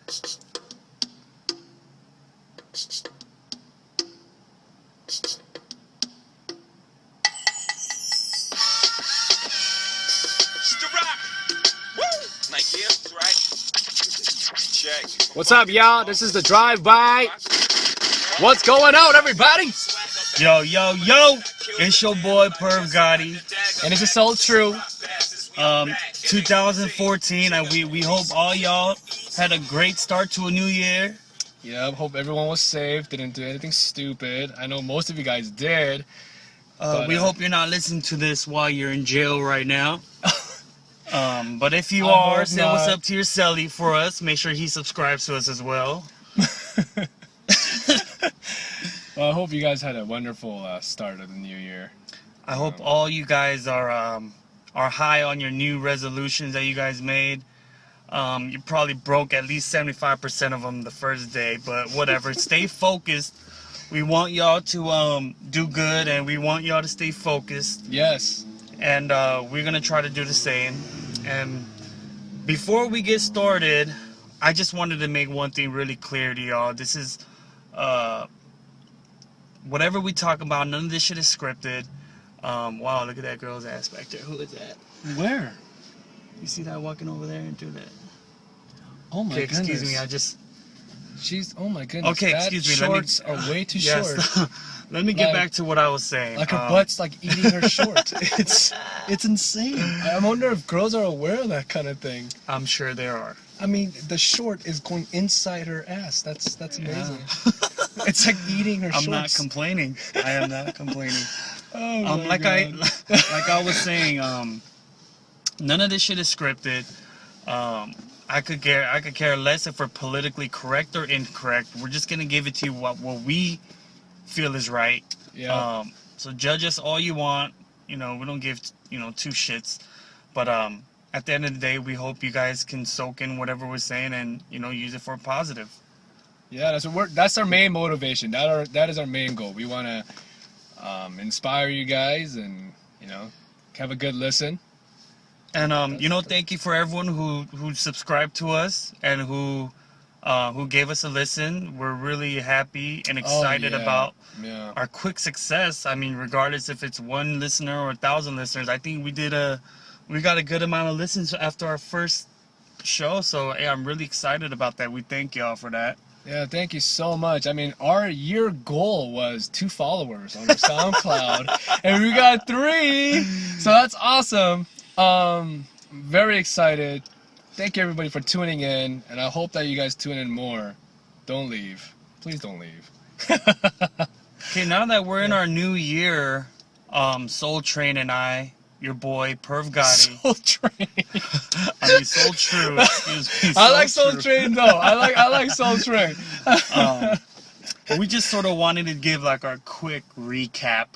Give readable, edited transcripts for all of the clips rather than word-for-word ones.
What's up, y'all? This is the drive-by. What's going on, everybody? Yo, yo, yo! It's your boy Perv Gotti. And this is so true. 2014. We hope all y'all had a great start to a new year. Yep, hope everyone was safe, didn't do anything stupid. I know most of you guys did. We hope you're not listening to this while you're in jail right now. But if you are, say what's up to your celly for us. Make sure he subscribes to us as well. Well, I hope you guys had a wonderful start of the new year. I hope all you guys are high on your new resolutions that you guys made. You probably broke at least 75% of them the first day, but whatever. Stay focused. We want y'all to do good, and we want y'all to stay focused. Yes. And we're gonna try to do the same. And before we get started, I just wanted to make one thing really clear to y'all. This is whatever we talk about, none of this shit is scripted. Wow, look at that girl's ass back there. Who is that? Where? You see that walking over there and do that? Oh my goodness. Excuse me, I just... She's, oh my goodness. Okay, excuse me. Shorts are way too short. Let me get back to what I was saying. Like her butt's like eating her short. It's insane. I wonder if girls are aware of that kind of thing. I'm sure there are. I mean, the short is going inside her ass. That's amazing. Yeah. It's like eating her shorts. I'm not complaining. I am not complaining. Oh my like God. like I was saying, none of this shit is scripted. I could care less if we're politically correct or incorrect. We're just gonna give it to you what we feel is right. Yeah. So judge us all you want. You know, we don't give two shits. But at the end of the day, we hope you guys can soak in whatever we're saying and use it for a positive. Yeah, that's our main motivation. That is our main goal. We want to inspire you guys and have a good listen. And thank you for everyone who subscribed to us and who gave us a listen. We're really happy and excited about our quick success. I mean, regardless if it's one listener or 1,000 listeners, I think we got a good amount of listens after our first show. So hey, I'm really excited about that. We thank y'all for that. Yeah, thank you so much. I mean, our year goal was 2 followers on our SoundCloud, and we got 3. So that's awesome. Very excited. Thank you everybody for tuning in, and I hope that you guys tune in more. Don't leave. Please don't leave. Okay, now that we're in our new year, Soul Train and I, your boy Perv Gotti. Soul Train. I mean Soul True. Excuse me. I like Soul Train though. I like Soul Train. We just sort of wanted to give like our quick recap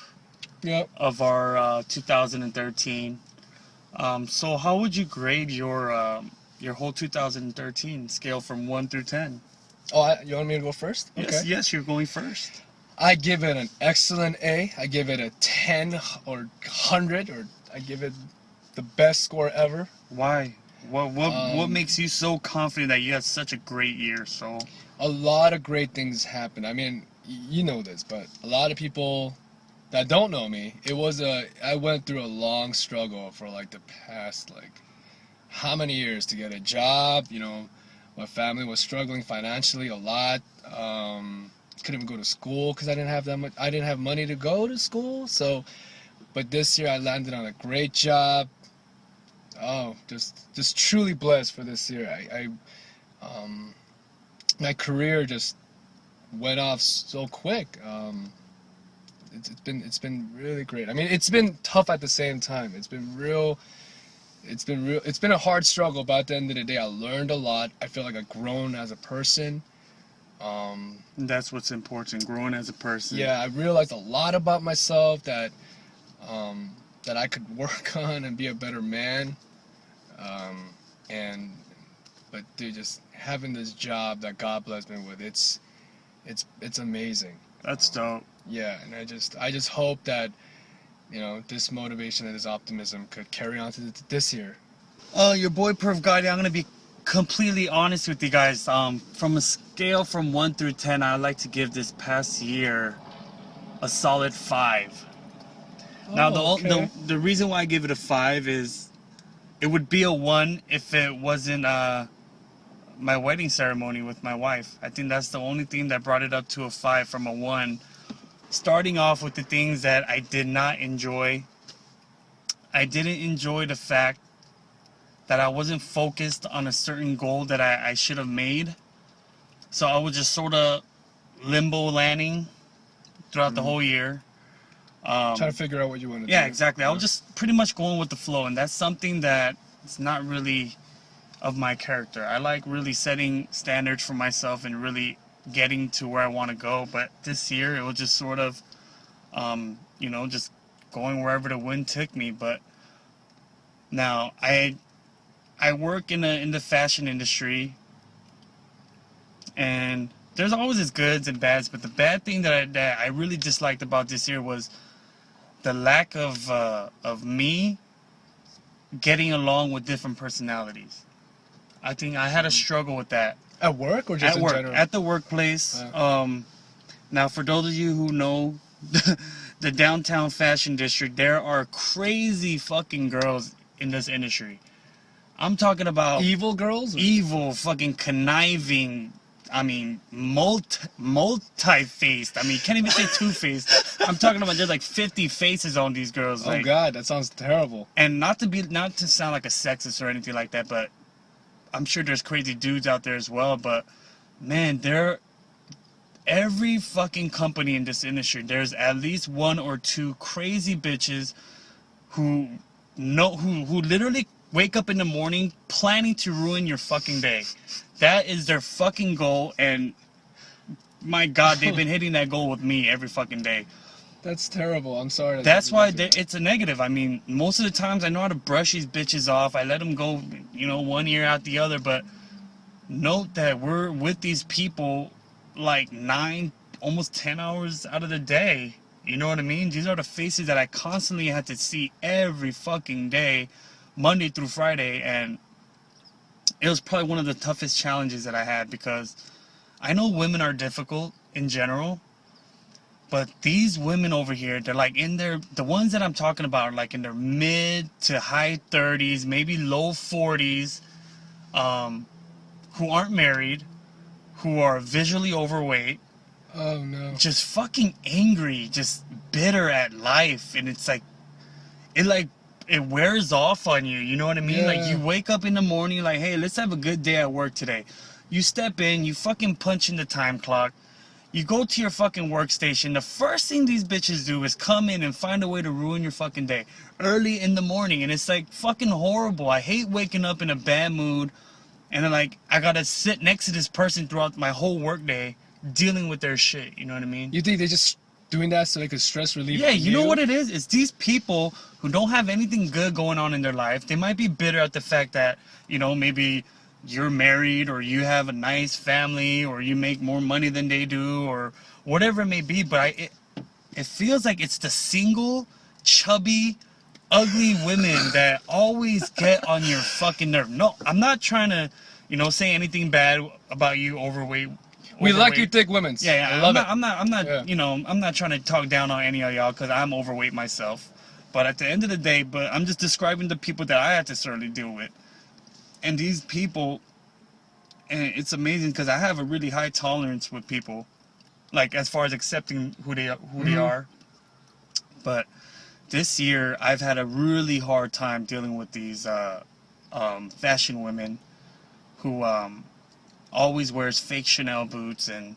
of our 2013. So how would you grade your whole 2013 scale from 1 through 10? Oh, you want me to go first? Yes, Okay. yes, you're going first. I give it an excellent A. I give it a 10 or 100, or I give it the best score ever. Why? What makes you so confident that you had such a great year? So a lot of great things happened. I mean, you know this, but a lot of people that don't know me, I went through a long struggle for like the past how many years to get a job. My family was struggling financially a lot. Couldn't even go to school because I didn't have that much. I didn't have money to go to school. So, but this year I landed on a great job. Oh, just truly blessed for this year. My career just went off so quick. It's been really great. I mean, it's been tough at the same time. It's been a hard struggle, but at the end of the day, I learned a lot. I feel like I've grown as a person. That's what's important, growing as a person. Yeah, I realized a lot about myself that I could work on and be a better man. But dude, just having this job that God blessed me with, it's amazing. That's dope. Yeah, and I just hope that this motivation and this optimism could carry on to this year. Your boy Perv Gotti, I'm gonna be completely honest with you guys, from a scale from 1 through 10, I'd like to give this past year a solid 5. Now, the reason why I give it a 5 is it would be a 1 if it wasn't my wedding ceremony with my wife. I think that's the only thing that brought it up to a 5 from a 1. Starting off with the things that I did not enjoy. I didn't enjoy the fact that I wasn't focused on a certain goal that I should have made. So I was just sort of limbo landing throughout the whole year. Trying to figure out what you want to do. Yeah, exactly. I was just pretty much going with the flow, and that's something that it's not really of my character. I like really setting standards for myself and really getting to where I want to go. But this year, it was just sort of, just going wherever the wind took me. But now I work in the fashion industry, and there's always its goods and bads. But the bad thing that I really disliked about this year was the lack of me getting along with different personalities. I think I had a struggle with that. At work or just at work, in general? At the workplace. Now, for those of you who know the downtown fashion district, there are crazy fucking girls in this industry. I'm talking about evil girls? Evil, fucking conniving. I mean, multi-faced. I mean, can't even say two-faced. I'm talking about there's like 50 faces on these girls. Oh God, that sounds terrible. And not to sound like a sexist or anything like that, but I'm sure there's crazy dudes out there as well. But man, every fucking company in this industry, there's at least 1 or 2 crazy bitches who literally wake up in the morning planning to ruin your fucking day. That is their fucking goal, and my God, they've been hitting that goal with me every fucking day. That's terrible. I'm sorry. That's why it's a negative. I mean, most of the times I know how to brush these bitches off. I let them go, one ear out the other. But note that we're with these people like 9, almost 10 hours out of the day. You know what I mean? These are the faces that I constantly had to see every fucking day, Monday through Friday. And it was probably one of the toughest challenges that I had, because I know women are difficult in general. But these women over here, they're like the ones that I'm talking about are like in their mid to high 30s, maybe low 40s, who aren't married, who are visually overweight. Oh no. Just fucking angry, just bitter at life. And it's like, it wears off on you. You know what I mean? Yeah. Like, you wake up in the morning like, hey, let's have a good day at work today. You step in, you fucking punch in the time clock. You go to your fucking workstation. The first thing these bitches do is come in and find a way to ruin your fucking day early in the morning. And it's like fucking horrible. I hate waking up in a bad mood and then like I gotta sit next to this person throughout my whole workday dealing with their shit. You know what I mean? You think they just doing that so they could stress relieve? Yeah, you know what it is? It's these people who don't have anything good going on in their life. They might be bitter at the fact that, maybe you're married, or you have a nice family, or you make more money than they do, or whatever it may be. But it feels like it's the single, chubby, ugly women that always get on your fucking nerve. No, I'm not trying to, say anything bad about you, overweight. We like you thick women. Yeah, I love it. I'm not, yeah. I'm not trying to talk down on any of y'all because I'm overweight myself. But at the end of the day, I'm just describing the people that I have to certainly deal with. And these people, and it's amazing because I have a really high tolerance with people, like as far as accepting who they are. But this year, I've had a really hard time dealing with these fashion women who always wears fake Chanel boots and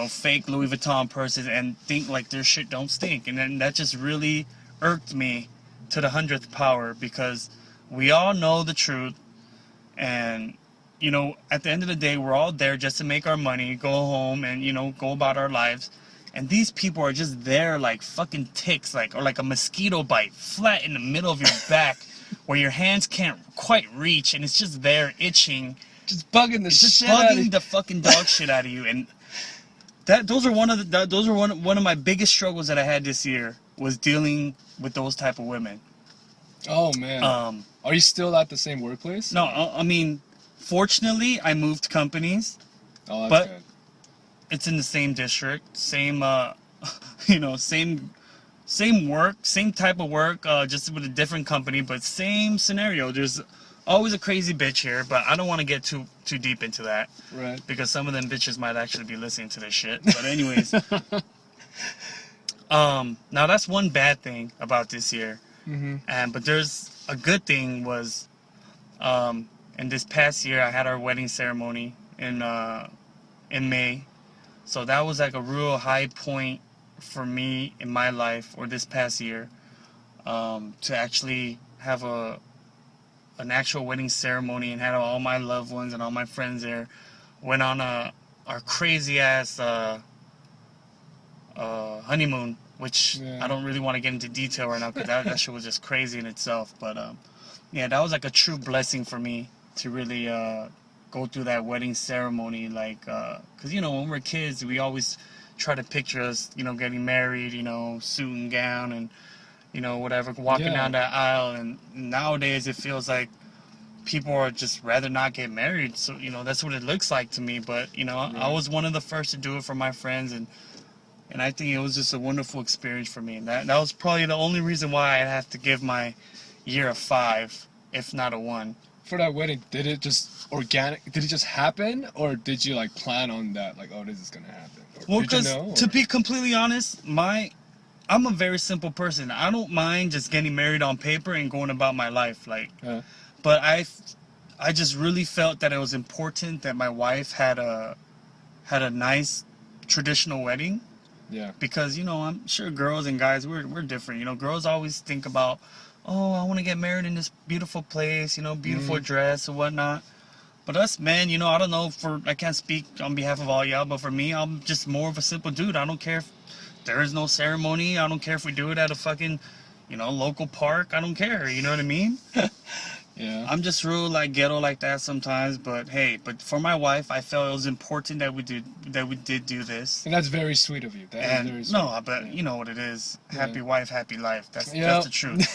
fake Louis Vuitton purses and think like their shit don't stink. And then that just really irked me to the 100th power, because we all know the truth, and at the end of the day, we're all there just to make our money, go home, and go about our lives. And these people are just there like fucking ticks, or like a mosquito bite, flat in the middle of your back, where your hands can't quite reach, and it's just there itching, just bugging the shit out of you. Bugging the fucking dog shit out of you. And those are one of my biggest struggles that I had this year, was dealing with those type of women. Oh man. Are you still at the same workplace? No, I mean, Fortunately, I moved companies. Oh, that's but good. It's in the same district, same you know, same work, same type of work, just with a different company, but same scenario. There's always a crazy bitch here, but I don't want to get too deep into that. Right. Because some of them bitches might actually be listening to this shit. But anyways, now that's one bad thing about this year. Mm-hmm. But there's a good thing was, in this past year I had our wedding ceremony in May. So that was like a real high point for me in my life, or this past year, to actually have an actual wedding ceremony and had all my loved ones and all my friends there. Went on our crazy ass honeymoon, which I don't really want to get into detail right now because that shit was just crazy in itself. But yeah, that was like a true blessing for me to really go through that wedding ceremony, like, because you know, when we're kids, we always try to picture us, you know, getting married, you know, suit and gown, and you know, whatever, walking down that aisle. And nowadays it feels like people are just rather not get married. So, you know, that's what it looks like to me. But, you know, I was one of the first to do it for my friends, and I think it was just a wonderful experience for me. And that was probably the only reason why I have to give my year a 5, if not a 1. For that wedding, did it just happen, or did you like plan on that, like, oh, this is gonna happen? Well, because to be completely honest, I'm a very simple person. I don't mind just getting married on paper and going about my life, like. But I just really felt that it was important that my wife had a nice traditional wedding. Yeah. Because, you know, I'm sure girls and guys, we're different. You know, girls always think about, oh, I want to get married in this beautiful place, you know, beautiful dress and whatnot. But us men, you know, I don't know, I can't speak on behalf of all y'all, but for me, I'm just more of a simple dude. I don't care if there is no ceremony. I don't care if we do it at a fucking, you know, local park. I don't care. You know what I mean? Yeah. I'm just real like ghetto like that sometimes, but hey, but for my wife, I felt it was important that we did do this. And that's very sweet of you. That is very sweet. No, but you know what it is. Happy wife, happy life. That's the truth.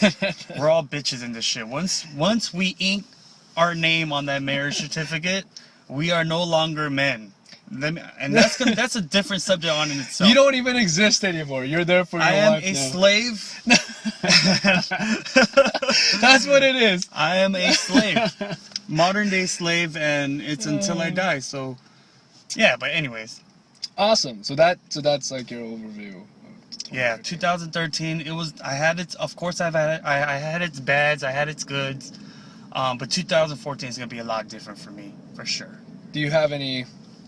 We're all bitches in this shit. Once we ink our name on that marriage certificate, we are no longer men. And that's a different subject on in itself. You don't even exist anymore. You're there for your wife. I am a slave. That's what it is. I am a slave. Modern day slave, and it's until I die. So yeah, but anyways. Awesome. So that's like your overview. Yeah, 2013. I had its bads, I had its goods. But 2014 is gonna be a lot different for me, for sure. Do you have any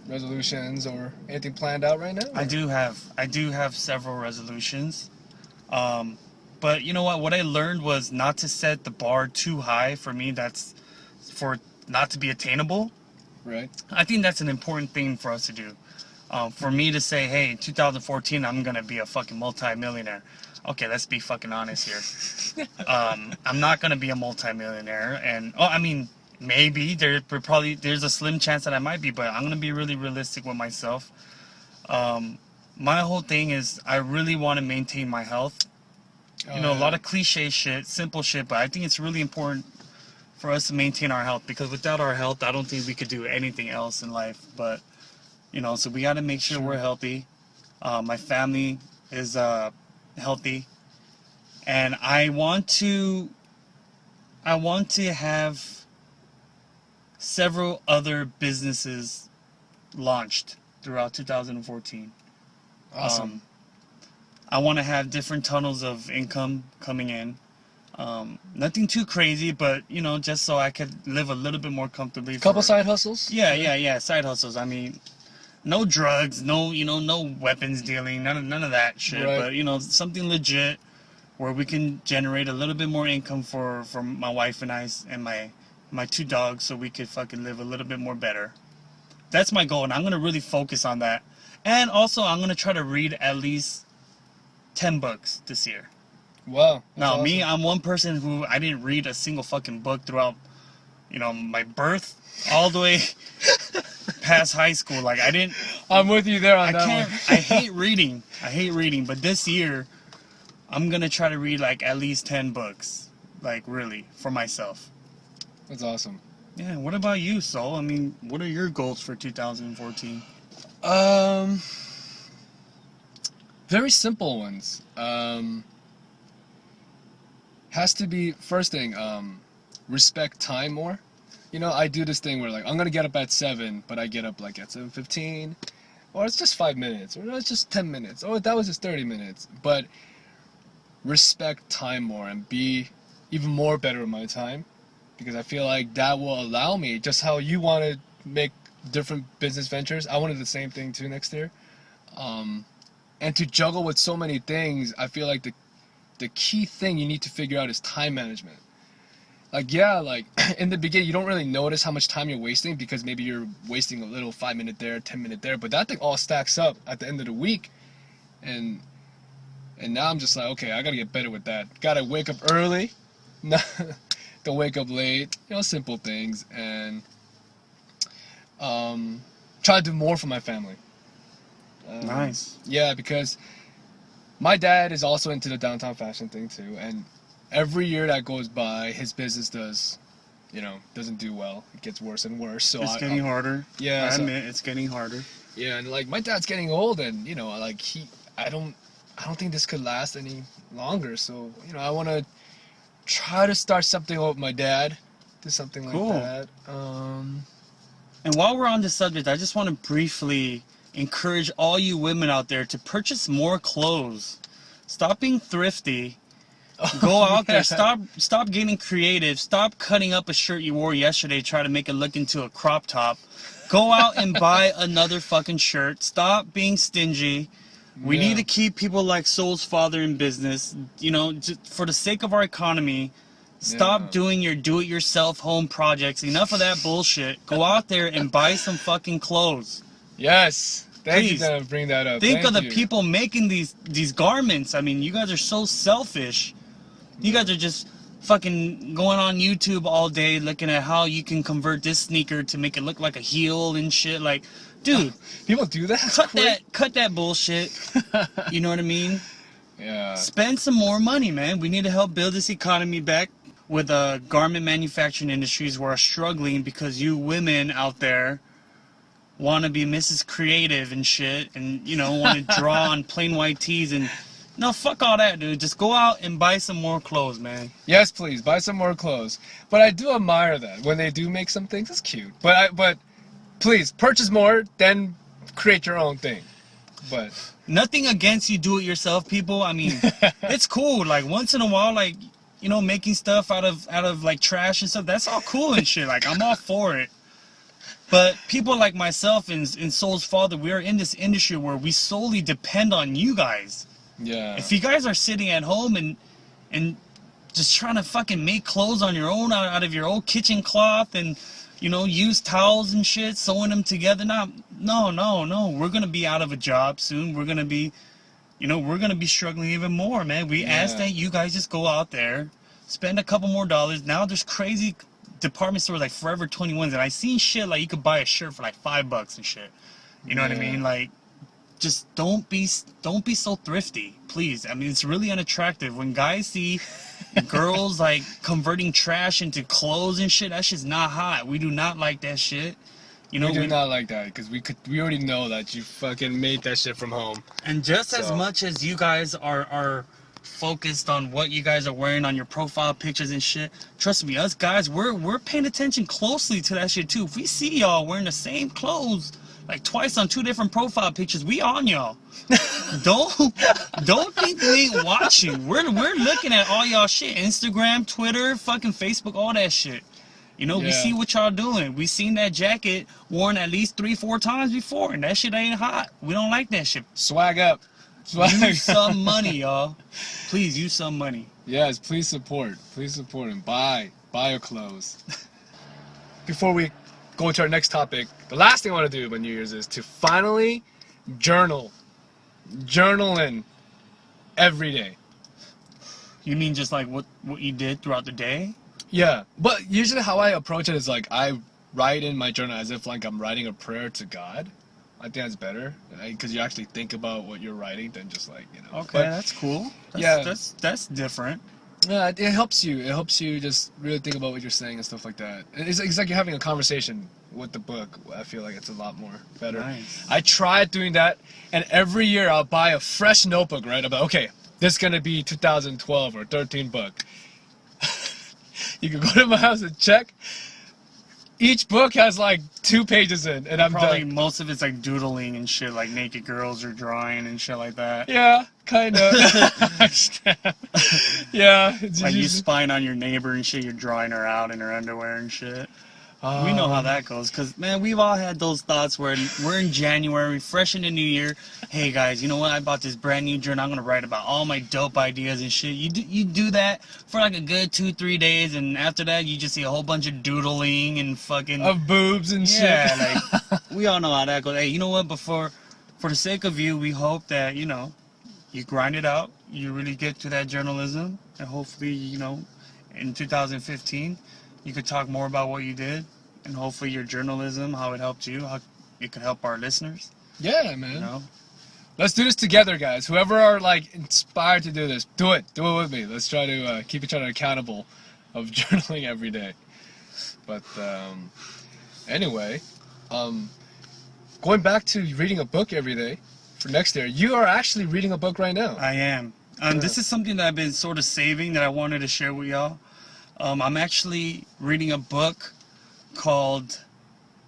resolutions or anything planned out right now? I do have several resolutions. But you know what I learned was not to set the bar too high for me. That's for not to be attainable. Right. I think that's an important thing for us to do. For me to say, hey, in 2014 I'm gonna be a fucking multi-millionaire. Okay, let's be fucking honest here. I'm not gonna be a multi-millionaire, and I mean, maybe there's a slim chance that I might be, but I'm gonna be really realistic with myself. My whole thing is I really want to maintain my health. You know, a lot of cliche shit, simple shit, but I think it's really important for us to maintain our health, because without our health, I don't think we could do anything else in life. But you know, so we got to make sure we're healthy. My family is healthy, and I want to have several other businesses launched throughout 2014. Awesome. I want to have different tunnels of income coming in. Nothing too crazy, but you know, just so I could live a little bit more comfortably. Couple side hustles? Yeah, side hustles. I mean, no drugs, no weapons dealing, none of that shit. Right. But you know, something legit where we can generate a little bit more income for my wife and I and my 2 dogs, so we could fucking live a little bit more better. That's my goal, and I'm gonna really focus on that. And also, I'm gonna try to read at least 10 books this year. Wow. Now, awesome. Me, I'm one person who I didn't read a single fucking book throughout, you know, my birth all the way past high school. Like, I didn't. I'm with you there on that one. I hate reading. But this year, I'm gonna try to read like at least 10 books, like really, for myself. That's awesome. Yeah. What about you, Saul? I mean, what are your goals for 2014? Very simple ones. Has to be first thing. Respect time more. You know, I do this thing where like I'm gonna get up at 7, but I get up like at 7:15, or it's just 5 minutes, or it's just 10 minutes, or that was just 30 minutes. But respect time more and be even more better with my time, because I feel like that will allow me, just how you want to make different business ventures, I wanted the same thing too next year. And to juggle with so many things, I feel like the key thing you need to figure out is time management. Like, yeah, like in the beginning you don't really notice how much time you're wasting, because maybe you're wasting a little 5 minute there, 10 minute there, but that thing all stacks up at the end of the week. And now I'm just like, okay, I gotta get better with that. Gotta wake up early, don't wake up late, you know, simple things. And try to do more for my family. Nice. Yeah, because my dad is also into the downtown fashion thing too, and every year that goes by, his business doesn't do well. It gets worse and worse. So it's getting harder. Yeah, I admit it's getting harder. Yeah, and like my dad's getting old, and you know, like I don't think this could last any longer. So you know, I want to try to start something with my dad, do something like that. And while we're on this subject, I just want to briefly encourage all you women out there to purchase more clothes. Stop being thrifty. Go out there. Stop getting creative. Stop cutting up a shirt you wore yesterday, try to make it look into a crop top. Go out and buy another fucking shirt. Stop being stingy. We need to keep people like Soul's father in business. You know, just for the sake of our economy. Stop doing your do-it-yourself home projects. Enough of that bullshit. Go out there and buy some fucking clothes. Yes. Thank you for bringing that up. Think of the people making these garments. I mean, you guys are so selfish. You guys are just fucking going on YouTube all day looking at how you can convert this sneaker to make it look like a heel and shit. Like, dude, people do that? Cut that bullshit. You know what I mean? Yeah. Spend some more money, man. We need to help build this economy back, with garment manufacturing industries who are struggling because you women out there want to be Mrs. Creative and shit, and you know, want to draw on plain white tees. And no, fuck all that, dude. Just go out and buy some more clothes, man. Yes, please buy some more clothes. But I do admire that when they do make some things. It's cute. But please purchase more, then create your own thing. But nothing against you do-it-yourself people. I mean, it's cool. Like once in a while, like, you know, making stuff out of like trash and stuff. That's all cool and shit. Like I'm all for it. But people like myself and Soul's father, we are in this industry where we solely depend on you guys. Yeah. If you guys are sitting at home and just trying to fucking make clothes on your own out of your old kitchen cloth and, you know, use towels and shit, sewing them together, no. We're gonna be out of a job soon. We're gonna be, you know, we're gonna be struggling even more, man. We ask that you guys just go out there, spend a couple more dollars. Now there's crazy department stores like Forever 21s, and I seen shit like you could buy a shirt for like $5 and shit. You know what I mean? Like, just don't be so thrifty, please. I mean, it's really unattractive when guys see girls like converting trash into clothes and shit. That shit's not hot. We do not like that shit. You know, we do not like that because we already know that you fucking made that shit from home. And just as much as you guys are focused on what you guys are wearing on your profile pictures and shit, trust me, us guys, we're paying attention closely to that shit too. If we see y'all wearing the same clothes like twice on 2 different profile pictures, we on y'all. don't think we ain't watching. We're looking at all y'all shit. Instagram, Twitter, fucking Facebook, all that shit. You know, we see what y'all doing. We seen that jacket worn at least 3-4 times before, and that shit ain't hot. We don't like that shit. Swag up. Use some money, y'all. Please use some money. Yes, please support. Please support and buy your clothes. Before we go to our next topic, the last thing I want to do about New Year's is to finally journal. Journaling every day. You mean just like what you did throughout the day? Yeah, but usually how I approach it is like I write in my journal as if like I'm writing a prayer to God. I think that's better because you actually think about what you're writing than just like, you know. Okay, that's cool. That's different. Yeah, it helps you. It helps you just really think about what you're saying and stuff like that. It's like you're having a conversation with the book. I feel like it's a lot more better. Nice. I tried doing that, and every year I'll buy a fresh notebook, right? About, okay, this is gonna be 2012 or 13 book. You can go to my house and check. Each book has like 2 pages in, and I'm Probably done. most of it's like doodling and shit, like naked girls are drawing and shit like that. Yeah, kind of. Yeah. It's Like you usually- spying on your neighbor and shit, you're drawing her out in her underwear and shit. We know how that goes, because, man, we've all had those thoughts where we're in January, fresh in the new year. Hey, guys, you know what? I bought this brand new journal. I'm going to write about all my dope ideas and shit. You do that for like a good 2-3 days, and after that, you just see a whole bunch of doodling and fucking... Of boobs and shit. Yeah, like, we all know how that goes. Hey, you know what? But for the sake of you, we hope that, you know, you grind it out, you really get to that journalism, and hopefully, you know, in 2015, you could talk more about what you did, and hopefully your journalism, how it helped you, how it could help our listeners. Yeah, man. You know? Let's do this together, guys. Whoever are like inspired to do this, do it. Do it with me. Let's try to keep each other accountable of journaling every day. But anyway, going back to reading a book every day for next year, you are actually reading a book right now. I am. This is something that I've been sort of saving that I wanted to share with y'all. I'm actually reading a book called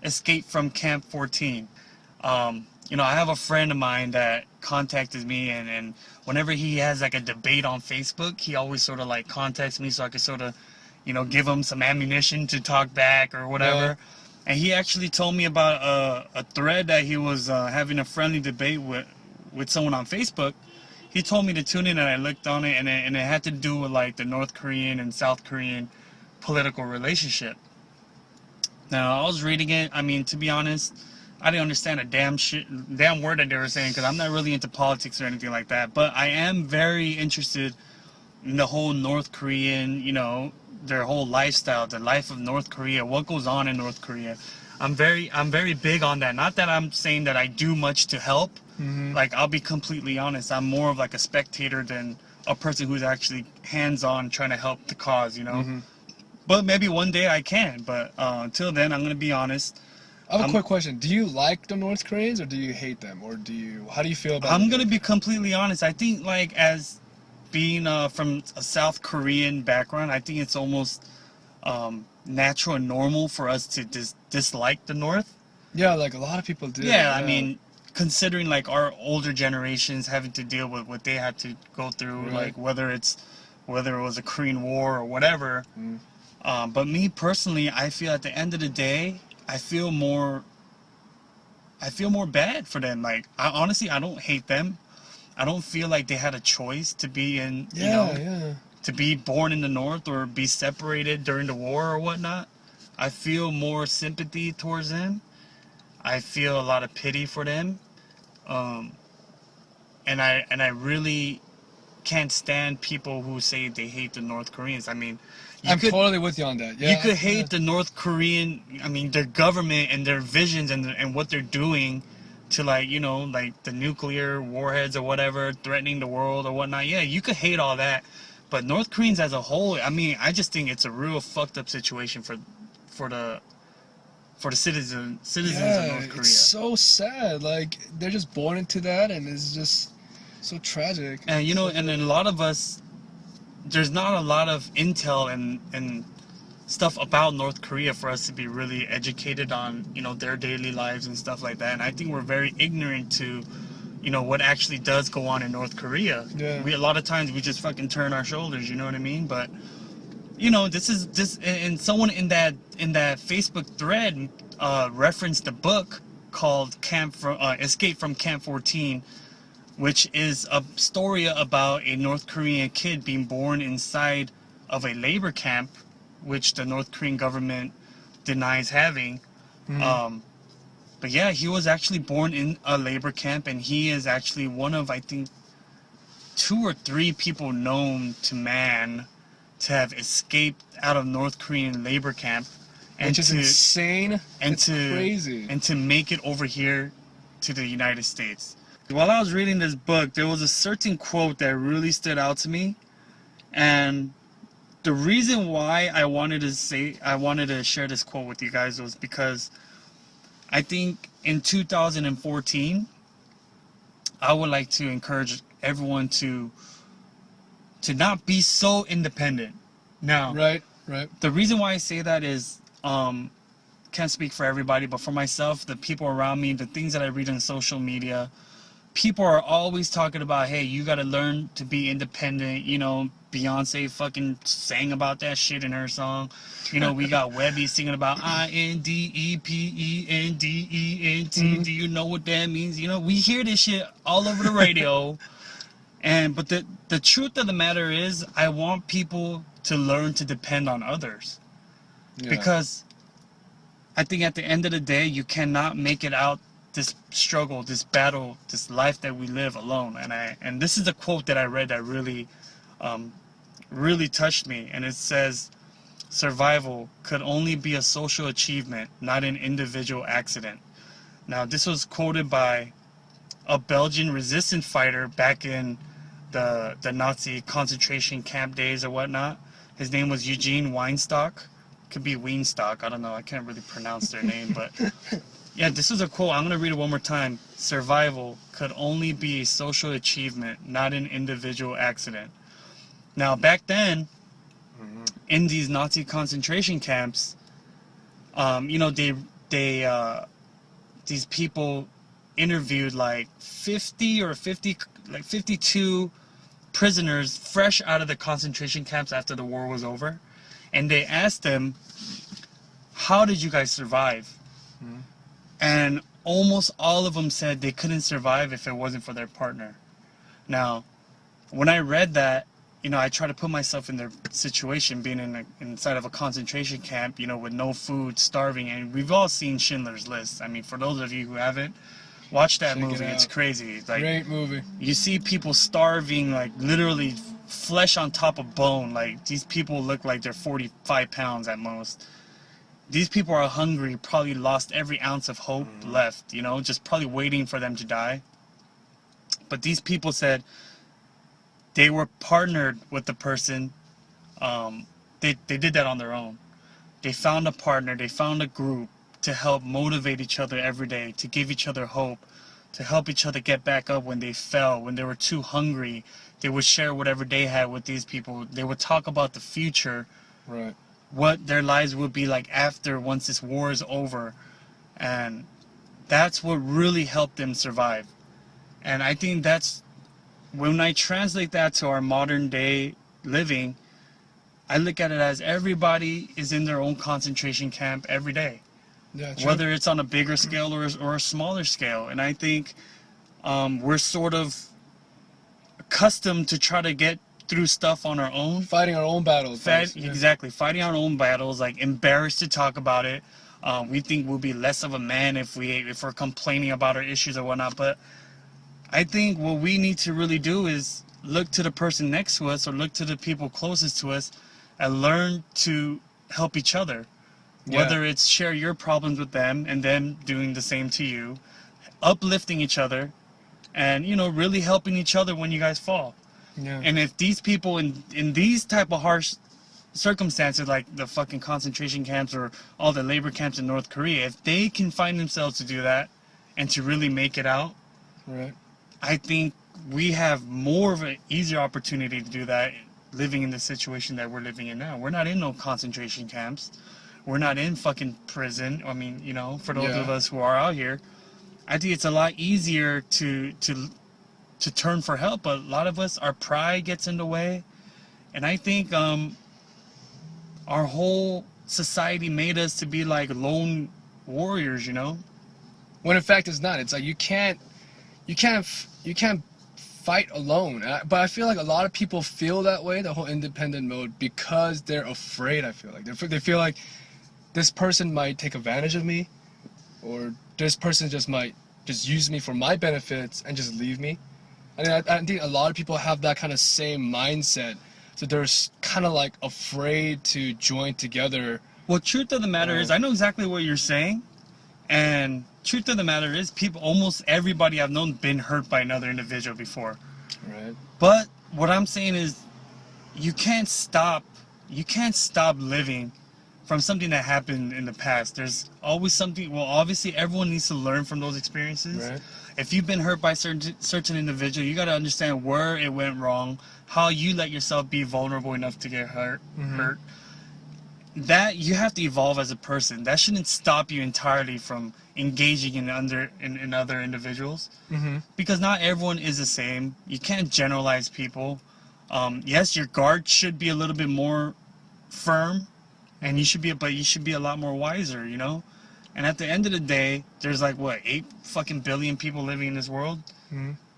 Escape from Camp 14. You know, I have a friend of mine that contacted me, and whenever he has like a debate on Facebook, he always sort of like contacts me so I could sort of, you know, give him some ammunition to talk back or whatever. Yeah. And he actually told me about a thread that he was having a friendly debate with someone on Facebook. He told me to tune in, and I looked on it, and it had to do with like the North Korean and South Korean political relationship. Now, I was reading it. I mean, to be honest, I didn't understand a damn word that they were saying, because I'm not really into politics or anything like that. But I am very interested in the whole North Korean, you know, their whole lifestyle, the life of North Korea, what goes on in North Korea. I'm very big on that. Not that I'm saying that I do much to help. Mm-hmm. Like, I'll be completely honest. I'm more of like a spectator than a person who's actually hands-on trying to help the cause, you know. Mm-hmm. But maybe one day I can. But until then, I'm gonna be honest. I have a quick question. Do you like the North Koreans, or do you hate them, or how do you feel about? I'm gonna be completely honest. I think, like, as being from a South Korean background, I think it's almost natural and normal for us to dislike the North. Yeah, like a lot of people do. Yeah, I mean, considering like our older generations having to deal with what they had to go through, Right. like whether it was a Korean War or whatever. Mm. But me personally, I feel at the end of the day, I feel more bad for them. Like, honestly, I don't hate them. I don't feel like they had a choice to be in, you know, to be born in the North or be separated during the war or whatnot. I feel more sympathy towards them. I feel a lot of pity for them. And I really can't stand people who say they hate the North Koreans. I mean, I'm totally with you on that. Yeah, you could hate the North Korean, I mean, their government and their visions and what they're doing to, like, you know, like the nuclear warheads or whatever, threatening the world or whatnot. Yeah, you could hate all that. But North Koreans as a whole, I mean, I just think it's a real fucked up situation for the citizens of North Korea. It's so sad. Like, they're just born into that, and it's just so tragic. And, you know, and then a lot of us, there's not a lot of intel and stuff about North Korea for us to be really educated on, you know, their daily lives and stuff like that. And I think we're very ignorant to, you know, what actually does go on in North Korea. Yeah. A lot of times we just fucking turn our shoulders, you know what I mean? But, you know, this and someone in that Facebook thread referenced a book called Escape from Camp 14, which is a story about a North Korean kid being born inside of a labor camp, which the North Korean government denies having. Mhm. But yeah, he was actually born in a labor camp, and he is actually one of, I think, 2 or 3 people known to man to have escaped out of North Korean labor camp, and Which is insane. and It's to crazy. and to make it over here to the United States. While I was reading this book, there was a certain quote that really stood out to me, and the reason why I wanted to share this quote with you guys was because I think in 2014, I would like to encourage everyone to not be so independent. Now, right. The reason why I say that is, can't speak for everybody, but for myself, the people around me, the things that I read on social media, people are always talking about, hey, you got to learn to be independent. You know, Beyonce fucking sang about that shit in her song. You know, we got Webby singing about INDEPENDENT. Do you know what that means? You know, we hear this shit all over the radio. But the truth of the matter is, I want people to learn to depend on others. Yeah. Because I think at the end of the day, you cannot make it out this struggle, this battle, this life that we live alone. And this is a quote that I read that really touched me. And it says, survival could only be a social achievement, not an individual accident. Now, this was quoted by a Belgian resistance fighter back in the Nazi concentration camp days or whatnot. His name was Eugene Weinstock. Could be Weinstock. I don't know. I can't really pronounce their name, but yeah, this is a quote. I'm going to read it one more time. Survival could only be a social achievement, not an individual accident. Now, back then, in these Nazi concentration camps, you know, these people interviewed like 52 prisoners fresh out of the concentration camps after the war was over, and they asked them, how did you guys survive? And almost all of them said they couldn't survive if it wasn't for their partner. Now, when I read that, you know, I try to put myself in their situation, being inside of a concentration camp, you know, with no food, starving, and we've all seen Schindler's List. I mean, for those of you who haven't, watch that movie. It's crazy. Like, great movie. You see people starving, like literally flesh on top of bone. Like, these people look like they're 45 pounds at most. These people are hungry, probably lost every ounce of hope left, you know, just probably waiting for them to die. But these people said they were partnered with the person. They did that on their own. They found a partner, they found a group to help motivate each other every day, to give each other hope, to help each other get back up when they fell, when they were too hungry. They would share whatever they had with these people. They would talk about the future, right? What their lives would be like after, once this war is over. And that's what really helped them survive. And I think that's, when I translate that to our modern day living, I look at it as everybody is in their own concentration camp every day. Yeah, whether it's on a bigger scale or a smaller scale. And I think we're sort of accustomed to try to get through stuff on our own. Fighting our own battles. Exactly. Fighting our own battles, like embarrassed to talk about it. We think we'll be less of a man if we're complaining about our issues or whatnot. But I think what we need to really do is look to the person next to us or look to the people closest to us and learn to help each other. Yeah. Whether it's share your problems with them and them doing the same to you, uplifting each other, and, you know, really helping each other when you guys fall. Yeah. And if these people in these type of harsh circumstances, like the fucking concentration camps or all the labor camps in North Korea, if they can find themselves to do that and to really make it out, right, I think we have more of an easier opportunity to do that living in the situation that we're living in now. We're not in no concentration camps. We're not in fucking prison. I mean, you know, for those of us who are out here, I think it's a lot easier to turn for help. But a lot of us, our pride gets in the way. And I think our whole society made us to be like lone warriors, you know? When in fact it's not. It's like you can't fight alone. But I feel like a lot of people feel that way, the whole independent mode, because they're afraid. I feel like they feel like this person might take advantage of me, or this person might use me for my benefits and just leave me. I think a lot of people have that kind of same mindset, so they're kind of like afraid to join together. Well, truth of the matter is, I know exactly what you're saying, and truth of the matter is, almost everybody I've known been hurt by another individual before. Right. But what I'm saying is, you can't stop you can't stop living from something that happened in the past. There's always something. Well, obviously, everyone needs to learn from those experiences. Right. If you've been hurt by certain individual, you got to understand where it went wrong, how you let yourself be vulnerable enough to get hurt. That you have to evolve as a person. That shouldn't stop you entirely from engaging in other individuals, because not everyone is the same. You can't generalize people. Yes, your guard should be a little bit more firm, and you should be a lot more wiser, you know. And at the end of the day, there's like what, 8 fucking billion people living in this world.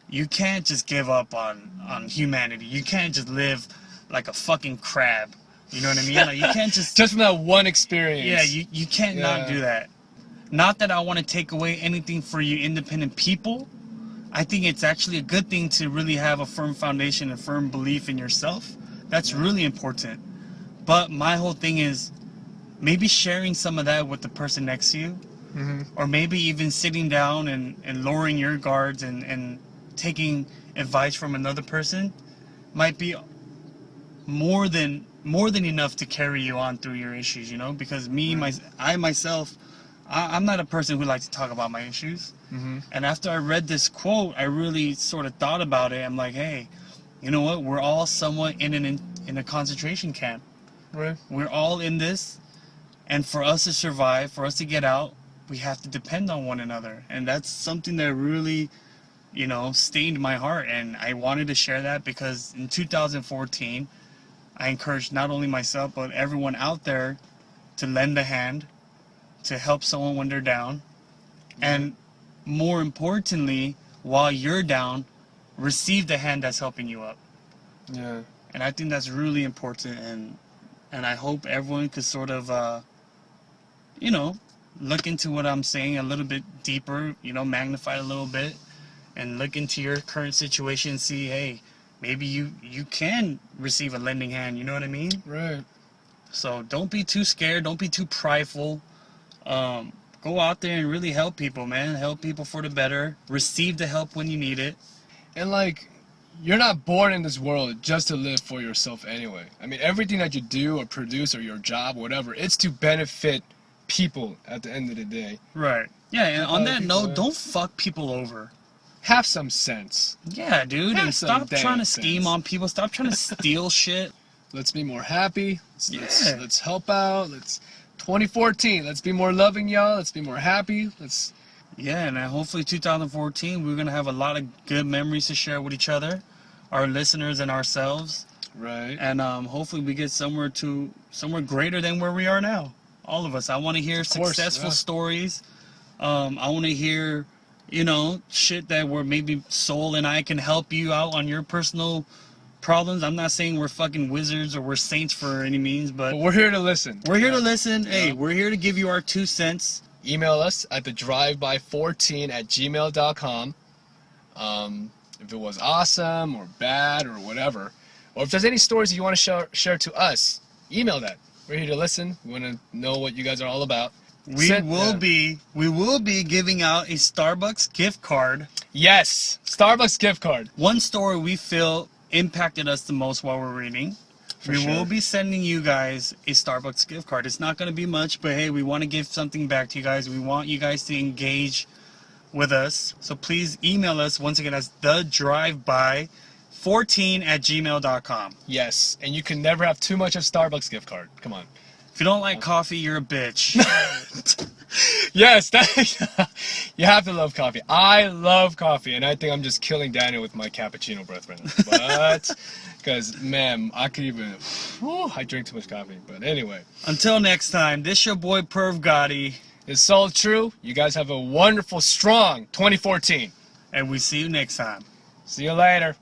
You can't just give up on humanity. You can't just live like a fucking crab. You know what I mean? Like, you can't just from that one experience. Yeah, you can't not do that. Not that I want to take away anything for you independent people. I think it's actually a good thing to really have a firm foundation and firm belief in yourself. That's really important. But my whole thing is maybe sharing some of that with the person next to you. Or maybe even sitting down and lowering your guards and taking advice from another person might be more than enough to carry you on through your issues, you know. Because I'm not a person who likes to talk about my issues. And after I read this quote, I really sort of thought about it. I'm like, hey, you know what? We're all somewhat in a concentration camp. Right. We're all in this, and for us to survive, for us to get out, we have to depend on one another. And that's something that really, you know, stained my heart. And I wanted to share that because in 2014, I encouraged not only myself, but everyone out there to lend a hand, to help someone when they're down. And more importantly, while you're down, receive the hand that's helping you up. Yeah. And I think that's really important. And I hope everyone could sort of, you know, look into what I'm saying a little bit deeper, you know, magnify it a little bit, and look into your current situation and see, hey, maybe you can receive a lending hand, you know what I mean? Right. So don't be too scared, don't be too prideful. Go out there and really help people, man. Help people for the better. Receive the help when you need it. And like, you're not born in this world just to live for yourself anyway. I mean, everything that you do or produce or your job, whatever, it's to benefit people at the end of the day. Right. Yeah, and on that note, don't fuck people over. Have some sense. Yeah, dude, and stop trying to scheme on people. Stop trying to steal shit. Let's be more happy. Let's help out. 2014, let's be more loving, y'all. Let's be more happy. Yeah, and hopefully 2014, we're going to have a lot of good memories to share with each other, our listeners and ourselves. Right. And hopefully we get somewhere greater than where we are now. All of us. I want to hear successful stories. I want to hear, you know, shit that where maybe Soul and I can help you out on your personal problems. I'm not saying we're fucking wizards or we're saints for any means, but we're here to listen. We're here to listen. Yeah. Hey, we're here to give you our 2 cents. Email us at thedriveby14@gmail.com. If it was awesome or bad or whatever, or if there's any stories you want to share to us, email that. We're here to listen. We want to know what you guys are all about. We will be giving out a Starbucks gift card. Yes, Starbucks gift card. One story we feel impacted us the most while we're reading. We will be sending you guys a Starbucks gift card. It's not going to be much, but hey, we want to give something back to you guys. We want you guys to engage with us. So please email us once again as thedriveby14@gmail.com. Yes, and you can never have too much of Starbucks gift card. Come on. If you don't like coffee, you're a bitch. Yes, you have to love coffee. I love coffee, and I think I'm just killing Daniel with my cappuccino breath right now. But, because, man, I drink too much coffee. But anyway. Until next time, this your boy Perv Gotti. It's Soul True. You guys have a wonderful, strong 2014. And we see you next time. See you later.